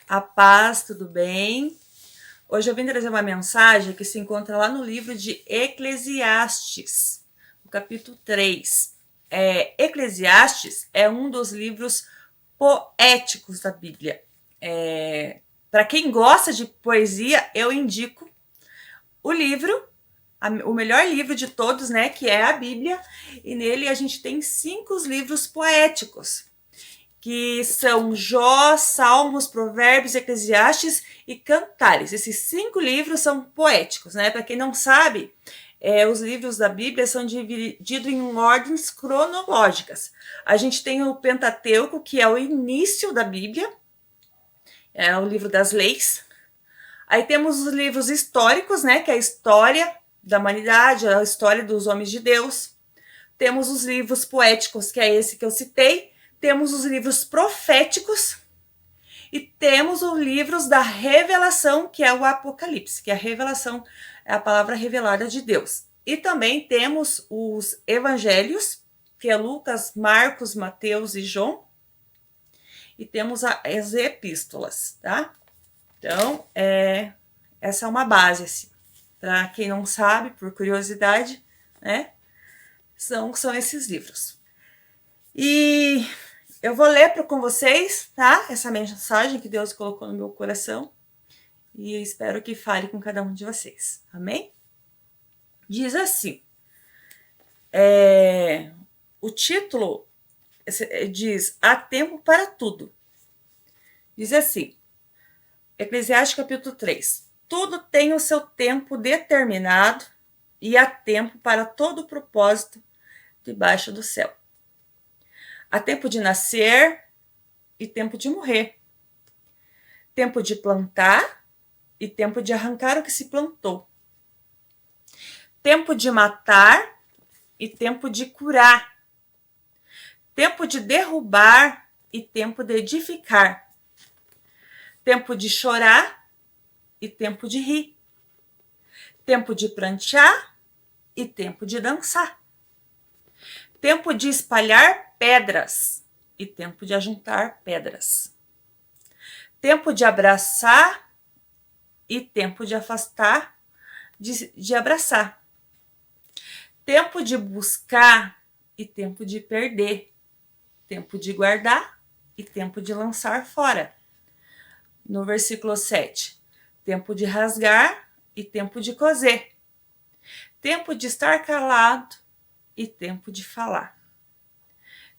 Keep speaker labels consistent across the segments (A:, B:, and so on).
A: A paz, tudo bem? Hoje eu vim trazer uma mensagem que se encontra lá no livro de Eclesiastes, no capítulo 3. Eclesiastes é um dos livros poéticos da Bíblia. Para quem gosta de poesia, eu indico o livro, o melhor livro de todos, né, que é a Bíblia, e nele a gente tem 5 livros poéticos, que são Jó, Salmos, Provérbios, Eclesiastes e Cantares. Esses 5 livros são poéticos, né? Para quem não sabe, os livros da Bíblia são divididos em ordens cronológicas. A gente tem o Pentateuco, que é o início da Bíblia, é o livro das leis. Aí temos os livros históricos, né? Que é a história da humanidade, a história dos homens de Deus. Temos os livros poéticos, que é esse que eu citei. Temos os livros proféticos e temos os livros da revelação, que é o Apocalipse, que é a revelação, é a palavra revelada de Deus. E também temos os evangelhos, que é Lucas, Marcos, Mateus e João. E temos as epístolas, tá? Então, essa é uma base, assim. Para quem não sabe, por curiosidade, né? São esses livros. E eu vou ler com vocês, tá? Essa mensagem que Deus colocou no meu coração. E eu espero que fale com cada um de vocês. Amém? Diz assim. O título diz: Há tempo para tudo. Diz assim. Eclesiastes capítulo 3. Tudo tem o seu tempo determinado e há tempo para todo o propósito debaixo do céu. Há tempo de nascer e tempo de morrer. Tempo de plantar e tempo de arrancar o que se plantou. Tempo de matar e tempo de curar. Tempo de derrubar e tempo de edificar. Tempo de chorar e tempo de rir. Tempo de prantear e tempo de dançar. Tempo de espalhar pedras e tempo de ajuntar pedras. Tempo de abraçar e tempo de afastar, de abraçar. Tempo de buscar e tempo de perder. Tempo de guardar e tempo de lançar fora. No versículo 7. Tempo de rasgar e tempo de coser. Tempo de estar calado e tempo de falar.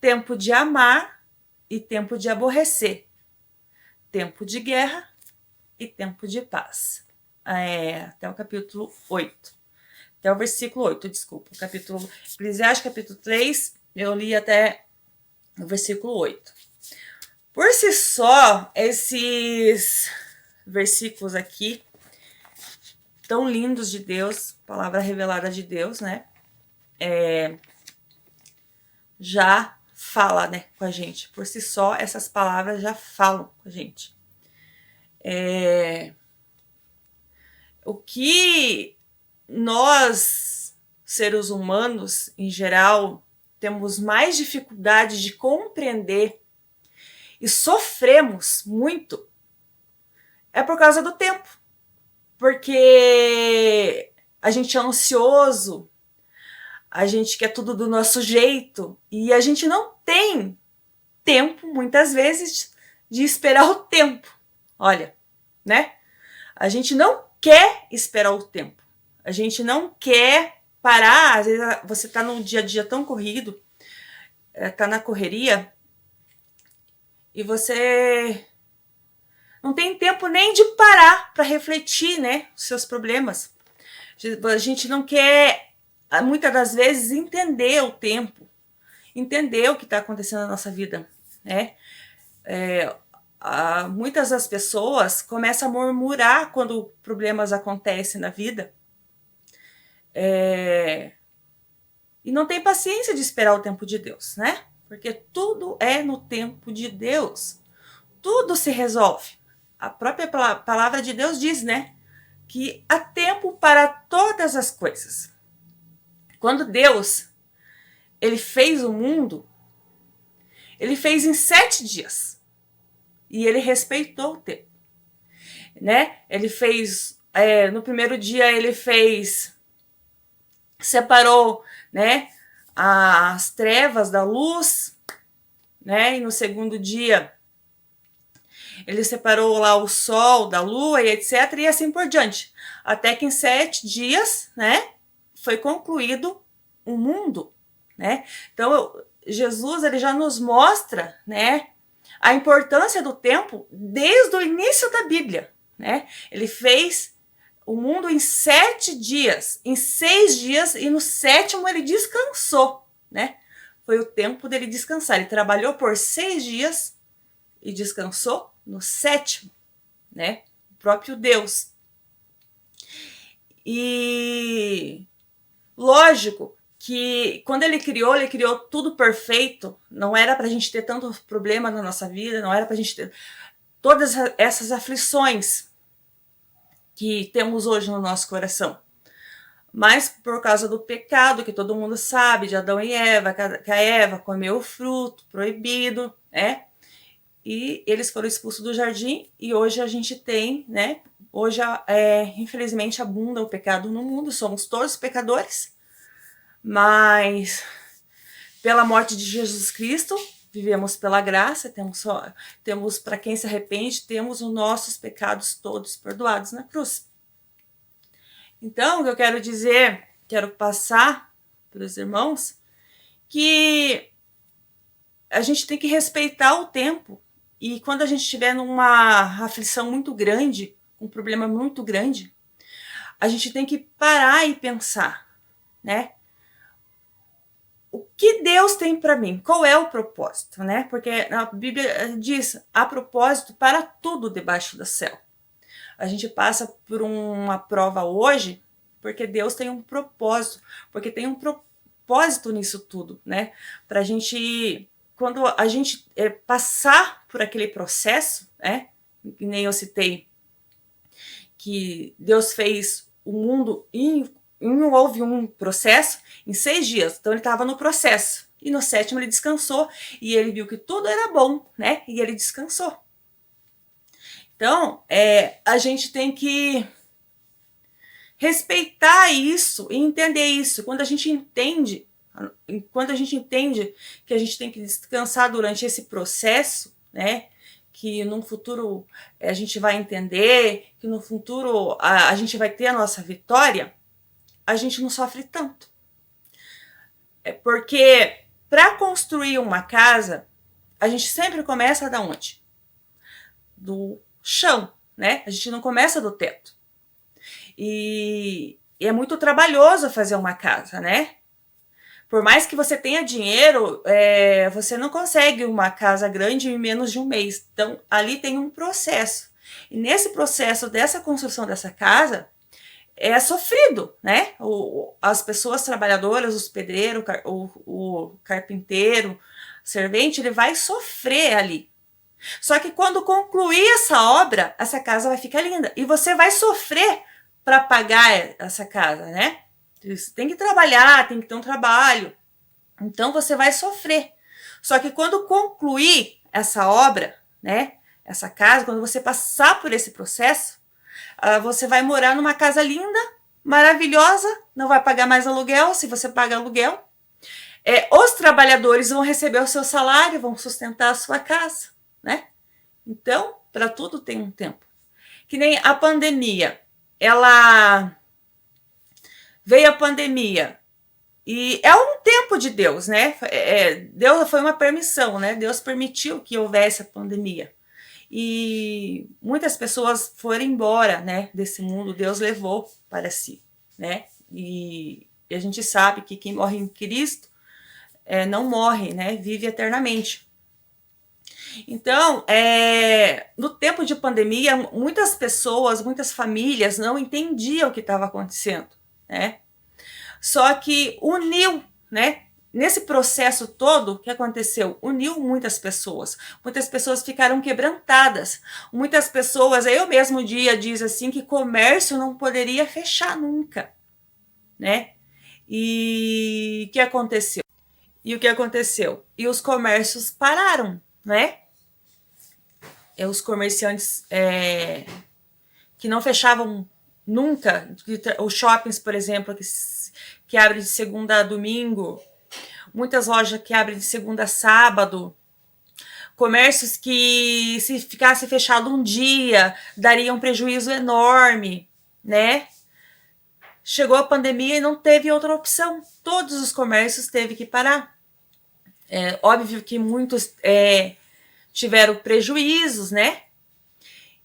A: Tempo de amar e tempo de aborrecer. Tempo de guerra e tempo de paz. Até o capítulo 8. Até o versículo 8, desculpa. Eclesiastes capítulo 3, eu li até o versículo 8. Por si só, esses versículos aqui, tão lindos de Deus, palavra revelada de Deus, né? Já fala, né, com a gente. Por si só, essas palavras já falam com a gente. O que nós, seres humanos, em geral, temos mais dificuldade de compreender e sofremos muito é por causa do tempo. Porque a gente é ansioso, a gente quer tudo do nosso jeito e a gente não tem tempo, muitas vezes, de esperar o tempo. Olha, né? A gente não quer esperar o tempo. A gente não quer parar. Às vezes você tá num dia a dia tão corrido, tá na correria, e você não tem tempo nem de parar para refletir, né, os seus problemas. A gente não quer, muitas das vezes, entender o tempo, entender o que está acontecendo na nossa vida, né? Muitas das pessoas começam a murmurar quando problemas acontecem na vida, e não tem paciência de esperar o tempo de Deus, né? Porque tudo é no tempo de Deus. Tudo se resolve. A própria palavra de Deus diz, né? Que há tempo para todas as coisas. Quando Deus, ele fez o mundo, ele fez em 7 dias. E ele respeitou o tempo. né? Ele fez, no primeiro dia ele separou, né, as trevas da luz, né? E no segundo dia ele separou lá o sol da lua e etc, e assim por diante, até que em 7 dias, né, foi concluído o mundo, né? Então Jesus, ele já nos mostra, né, a importância do tempo desde o início da Bíblia, né? Ele fez o mundo em 7 dias, em 6 dias, e no 7º ele descansou, né? Foi o tempo dele descansar. Ele trabalhou por 6 dias e descansou no 7º, né? O próprio Deus. E lógico que quando ele criou tudo perfeito. Não era para a gente ter tanto problema na nossa vida, não era para a gente ter todas essas aflições que temos hoje no nosso coração. Mas por causa do pecado, que todo mundo sabe, de Adão e Eva, que a Eva comeu o fruto proibido, né? E eles foram expulsos do jardim, e hoje a gente tem, né? Hoje, infelizmente, abunda o pecado no mundo, somos todos pecadores, mas pela morte de Jesus Cristo, vivemos pela graça, temos para quem se arrepende, temos os nossos pecados todos perdoados na cruz. Então, o que eu quero dizer, quero passar para os irmãos, que a gente tem que respeitar o tempo. E quando a gente estiver numa aflição muito grande, um problema muito grande, a gente tem que parar e pensar, né? O que Deus tem para mim? Qual é o propósito, né? Porque a Bíblia diz, há propósito para tudo debaixo do céu. A gente passa por uma prova hoje porque Deus tem um propósito, porque tem um propósito nisso tudo, né? Pra gente, quando a gente passar por aquele processo, né? Que nem eu citei, que Deus fez o mundo houve um processo em 6 dias, então ele estava no processo, e no 7º ele descansou, e ele viu que tudo era bom, né? E ele descansou. Então, a gente tem que respeitar isso e entender isso. Quando a gente entende que a gente tem que descansar durante esse processo, né? Que no futuro a gente vai entender, que no futuro a gente vai ter a nossa vitória, a gente não sofre tanto. Porque para construir uma casa, a gente sempre começa da onde? Do chão, né? A gente não começa do teto. E é muito trabalhoso fazer uma casa, né? Por mais que você tenha dinheiro, você não consegue uma casa grande em menos de um mês. Então, ali tem um processo. E nesse processo dessa construção dessa casa, é sofrido, né? As pessoas trabalhadoras, os pedreiros, o carpinteiro, o servente, ele vai sofrer ali. Só que quando concluir essa obra, essa casa vai ficar linda. E você vai sofrer para pagar essa casa, né? Você tem que trabalhar, tem que ter um trabalho. Então você vai sofrer. Só que quando concluir essa obra, né? Essa casa, quando você passar por esse processo, você vai morar numa casa linda, maravilhosa, não vai pagar mais aluguel, se você paga aluguel. Os trabalhadores vão receber o seu salário, vão sustentar a sua casa, né? Então, para tudo tem um tempo. Que nem a pandemia. Veio a pandemia e é um tempo de Deus, né? Deus foi uma permissão, né? Deus permitiu que houvesse a pandemia. E muitas pessoas foram embora, né, desse mundo, Deus levou para si, né? E a gente sabe que quem morre em Cristo não morre, né? Vive eternamente. Então, no tempo de pandemia, muitas pessoas, muitas famílias não entendiam o que estava acontecendo, né? Só que uniu, né? Nesse processo todo, o que aconteceu? Uniu muitas pessoas. Muitas pessoas ficaram quebrantadas. Muitas pessoas, eu mesmo dia diz assim, que comércio não poderia fechar nunca, né? E o que aconteceu? E os comércios pararam, né? Os comerciantes que não fechavam nunca, os shoppings, por exemplo, que abrem de segunda a domingo, muitas lojas que abrem de segunda a sábado, comércios que, se ficasse fechado um dia, daria um prejuízo enorme, né? Chegou a pandemia e não teve outra opção. Todos os comércios teve que parar. É óbvio que muitos tiveram prejuízos, né?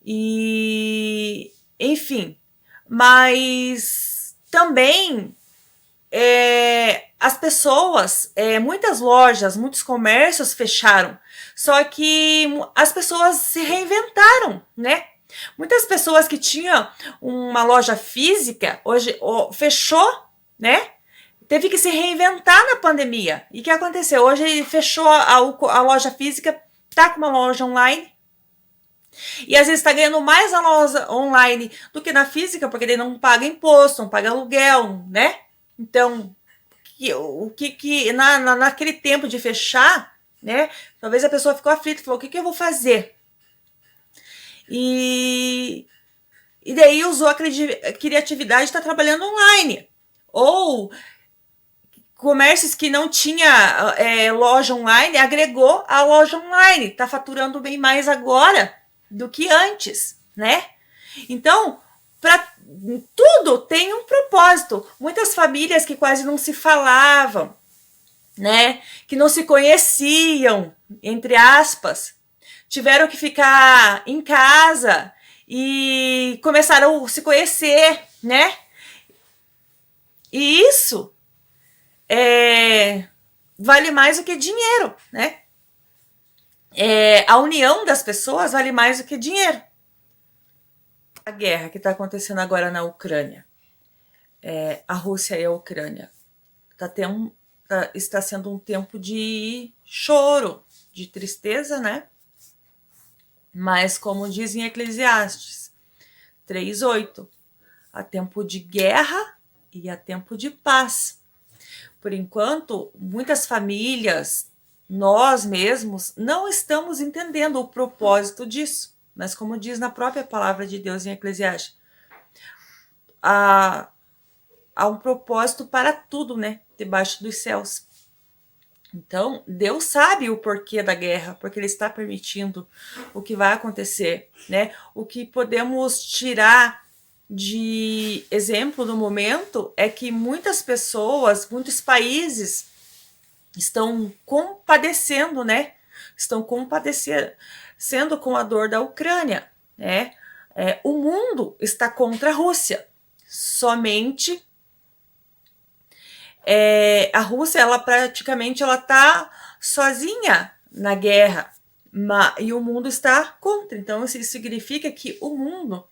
A: E, enfim, mas também as pessoas, muitas lojas, muitos comércios fecharam, só que as pessoas se reinventaram, né? Muitas pessoas que tinham uma loja física, hoje fechou, né? Teve que se reinventar na pandemia. E o que aconteceu? Hoje fechou a loja física, tá com uma loja online, e às vezes está ganhando mais na loja online do que na física, porque ele não paga imposto, não paga aluguel, né? Então, naquele tempo de fechar, né? Talvez a pessoa ficou aflita, falou: o que eu vou fazer? E daí usou a criatividade de estar trabalhando online. Ou comércios que não tinha loja online, agregou a loja online. Está faturando bem mais agora do que antes, né? Então, para tudo tem um propósito. Muitas famílias que quase não se falavam, né? Que não se conheciam, entre aspas, tiveram que ficar em casa e começaram a se conhecer, né? E isso vale mais do que dinheiro, né? A união das pessoas vale mais do que dinheiro. A guerra que está acontecendo agora na Ucrânia, a Rússia e a Ucrânia, está sendo um tempo de choro, de tristeza, né? Mas, como diz em Eclesiastes 3:8, há tempo de guerra e há tempo de paz. Por enquanto, muitas famílias, nós mesmos, não estamos entendendo o propósito disso. Mas, como diz na própria palavra de Deus em Eclesiastes, há um propósito para tudo, né? Debaixo dos céus. Então, Deus sabe o porquê da guerra, porque Ele está permitindo o que vai acontecer, né? O que podemos tirar de exemplo no momento é que muitas pessoas, muitos países estão compadecendo, né? Estão compadecendo com a dor da Ucrânia, né? O mundo está contra a Rússia. Somente a Rússia, ela praticamente está sozinha na guerra, e o mundo está contra. Então, isso significa que o mundo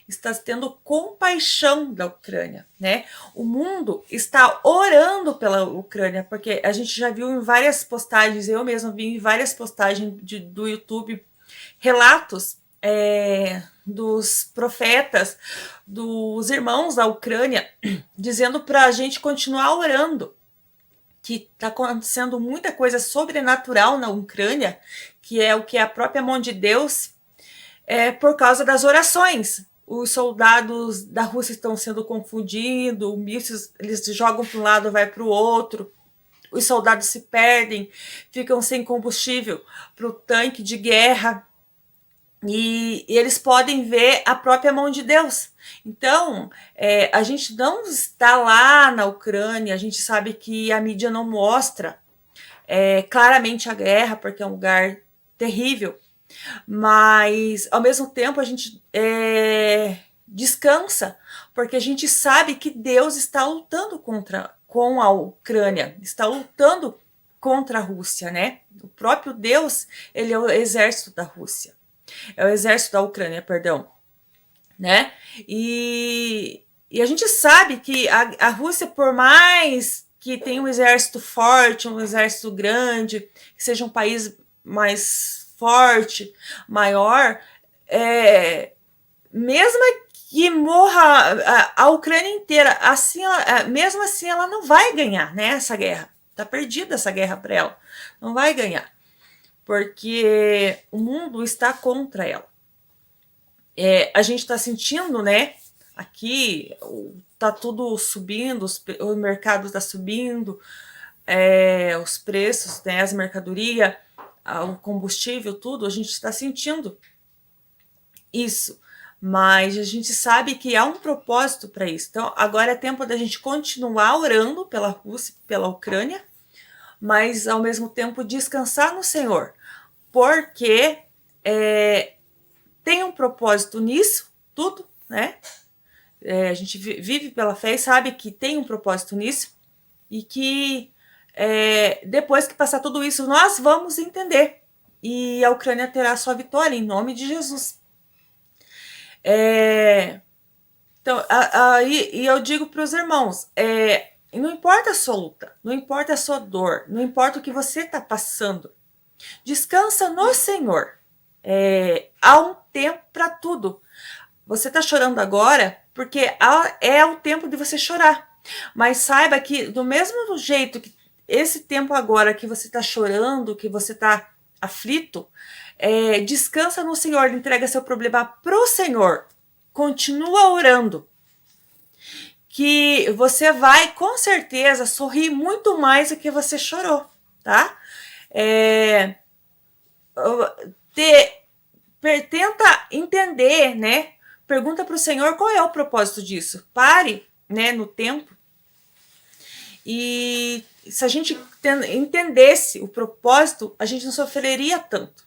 A: está tendo compaixão da Ucrânia, né? O mundo está orando pela Ucrânia, porque a gente já viu em várias postagens, eu mesma vi em várias postagens do YouTube, relatos dos profetas, dos irmãos da Ucrânia, dizendo para a gente continuar orando, que está acontecendo muita coisa sobrenatural na Ucrânia, que é o que é a própria mão de Deus, por causa das orações. Os soldados da Rússia estão sendo confundidos, mísseis, eles jogam para um lado, vai para o outro, os soldados se perdem, ficam sem combustível para o tanque de guerra, e eles podem ver a própria mão de Deus. Então, a gente não está lá na Ucrânia, a gente sabe que a mídia não mostra claramente a guerra, porque é um lugar terrível, mas ao mesmo tempo a gente descansa, porque a gente sabe que Deus está lutando com a Ucrânia, está lutando contra a Rússia, né? O próprio Deus, ele é o exército da Rússia. É o exército da Ucrânia, perdão, né? E a gente sabe que a Rússia, por mais que tenha um exército forte, um exército grande, que seja um país mais forte, maior, mesmo que morra a Ucrânia inteira, assim, mesmo assim ela não vai ganhar, né, essa guerra. Tá perdida essa guerra para ela. Não vai ganhar, porque o mundo está contra ela. A gente está sentindo, né? Aqui tá tudo subindo, o mercado está subindo, os preços, né, as mercadorias, o combustível, tudo, a gente está sentindo isso. Mas a gente sabe que há um propósito para isso. Então, agora é tempo da gente continuar orando pela Rússia, pela Ucrânia, mas ao mesmo tempo descansar no Senhor, porque tem um propósito nisso, tudo, né? A gente vive pela fé e sabe que tem um propósito nisso e que depois que passar tudo isso, nós vamos entender e a Ucrânia terá a sua vitória em nome de Jesus. Então, e eu digo para os irmãos, não importa a sua luta, não importa a sua dor, não importa o que você está passando, descansa no Senhor. Há um tempo para tudo. Você está chorando agora porque é o tempo de você chorar. Mas saiba que do mesmo jeito que esse tempo agora que você está chorando, que você está aflito, descansa no Senhor, entrega seu problema pro Senhor. Continua orando. Que você vai, com certeza, sorrir muito mais do que você chorou, tá? Tenta entender, né? Pergunta para o Senhor qual é o propósito disso. Pare, né, no tempo. E se a gente entendesse o propósito, a gente não sofreria tanto.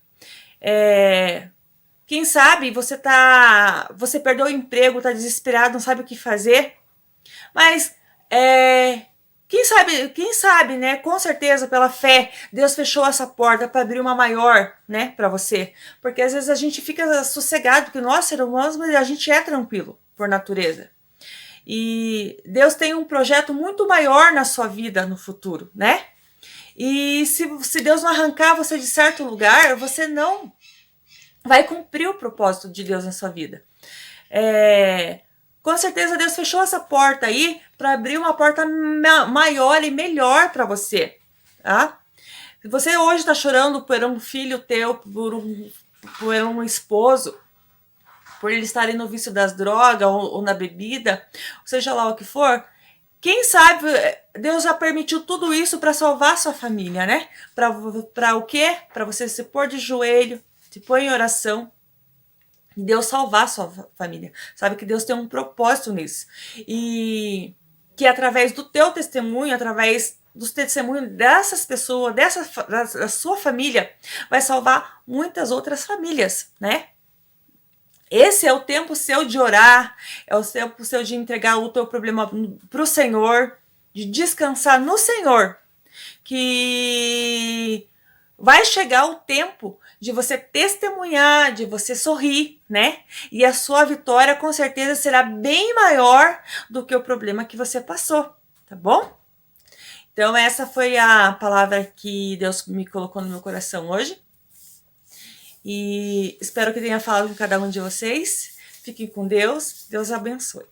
A: Quem sabe você perdeu o emprego, está desesperado, não sabe o que fazer. Mas quem sabe, né? Com certeza, pela fé, Deus fechou essa porta para abrir uma maior, né, para você. Porque às vezes a gente fica sossegado, porque nós seres humanos, mas a gente é tranquilo por natureza. E Deus tem um projeto muito maior na sua vida no futuro, né? E se Deus não arrancar você de certo lugar, você não vai cumprir o propósito de Deus na sua vida. Com certeza Deus fechou essa porta aí para abrir uma porta maior e melhor para você, tá? Se você hoje está chorando por um filho teu, por um esposo, por ele estar no vício das drogas ou na bebida, seja lá o que for, quem sabe Deus já permitiu tudo isso para salvar sua família, né? Para o quê? Para você se pôr de joelho, se pôr em oração, e Deus salvar sua família. Sabe que Deus tem um propósito nisso. E que através do teu testemunho, através dos testemunhos dessas pessoas, da sua família, vai salvar muitas outras famílias, né? Esse é o tempo seu de orar, é o tempo seu de entregar o teu problema para o Senhor, de descansar no Senhor, que vai chegar o tempo de você testemunhar, de você sorrir, né? E a sua vitória com certeza será bem maior do que o problema que você passou, tá bom? Então essa foi a palavra que Deus me colocou no meu coração hoje. E espero que tenha falado com cada um de vocês. Fiquem com Deus. Deus abençoe.